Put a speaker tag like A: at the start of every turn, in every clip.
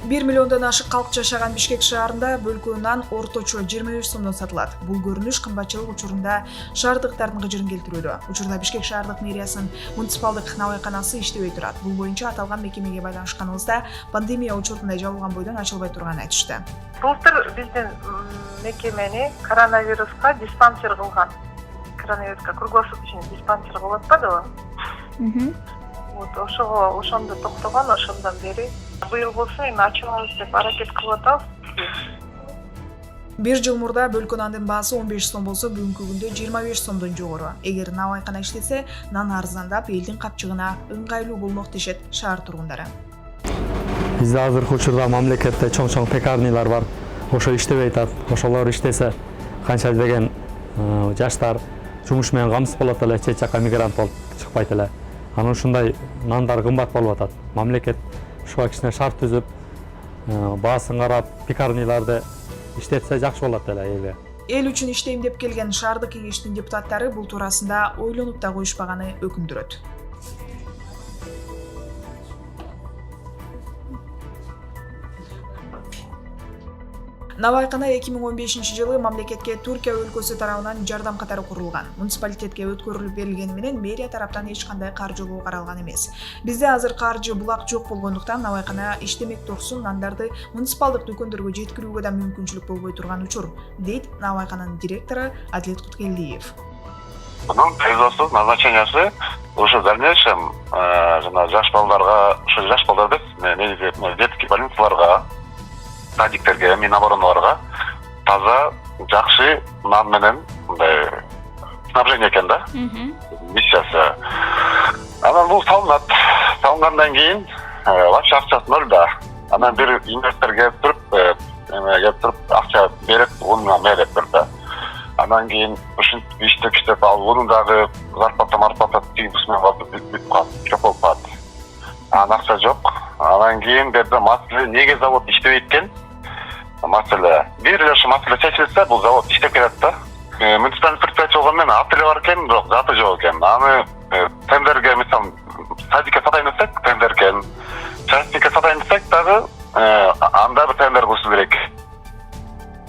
A: 1 миллиондон ашык калк жашаган Бишкек шаарында бөлкө нан орточо 25 сомдон сатылат. Бул көрүнүш кымбатчылык учурунда шаардыктардын кыжырын келтирүүдө. Учурда Бишкек шаардык мэриясынын муниципалдык навайканасы иштебей турат. Бул боюнча аталган мекемеге байланышканыбызда пандемия учурунда жабылган бойдон ачылбай турганын айтышты.
B: Былтыр биздин мекемени коронавируска диспансер кылган. Коронавируска круглосуточный үчүн диспансер кылып атпадыбы? Вот ошондо токтогон, ошондон бери быйыл болсо эми ачабыз деп аракет кылып атабыз.
A: 1 жыл мурда бөлкө нандын баасы 15 сом болсо, бүгүнкү күндө 25 сомдон жогору. Эгер навайкана иштесе, нан арзандап, элдин капчыгына ыңгайлуу болмок дешет шаар тургундары.
C: Бизде азыркы учурда мамлекетте чоң пекарнилар бар. Ошо иштебей атат. Ошолор иштесе, канча деген жаштар жумуш менен камсыз болот эле, чет жакка мигрант болуп чыкпайт эле. Анан ушундай нандар кымбат болуп атат. Мамлекет ушуга кичине шарт түзүп, баасын карап, пекарниларды иштетсе жакшы болот эле эле.
A: Эл үчүн иштейм деп келген шаардык кеңештин депутаттары бул туурасында ойлонуп да коюшпаганы өкүндүрөт. Навайкана 2015-жылы мамлекетке Туркия өлкөсү тарабынан жардам катары курулган. Муниципалитетке өткөрүлүп берилгени менен мэрия тараптан эч кандай каржылоо каралган эмес. Бизде азыр каржы булак жок болгондуктан навайкана иштемек турсун, нандарды муниципалдык дүкөндөргө жеткирүүгө да мүмкүнчүлүк болбой турган учур, дейт навайкананын директору Адилет Куткелдиев.
D: Bunun производство назначениясы ошо дальнейшем жана жаш балдарга, ошо жаш балдар деп, детский больницаларга, садиктерге, Минобороналарга таза, жакшы нан менен мындай снабжение экен да. Миссиясы. Анан бул салынгандан кийин вообще акчасы ноль да. Анан бир инвестор келип туруп акча берип, унуна мерип берди. Анан кийин ушинтип иштеп алып, унун дагы зарплата тийгизме бүтүп калат, жок болуп калат. Анан акча жок. Анан кийин берди маселе неге завод иштебейт экен? Маселе. Бир эле ошо маселе чечилсе, бул завод иштеп келет да. Муниципалдык предприятие болгону менен аты бар экен, бирок заты жок экен. Аны тендерге, мисалы, садикке сатайын десек, тендер экен. Частникке сатайын десек дагы анда бир тендер кылыш керек.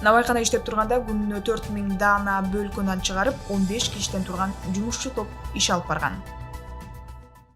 A: Навайкана иштеп турганда күнүнө 4000 даана бөлкө нан чыгарып, 15 кишиден турган жумушчу топ иш алып барган.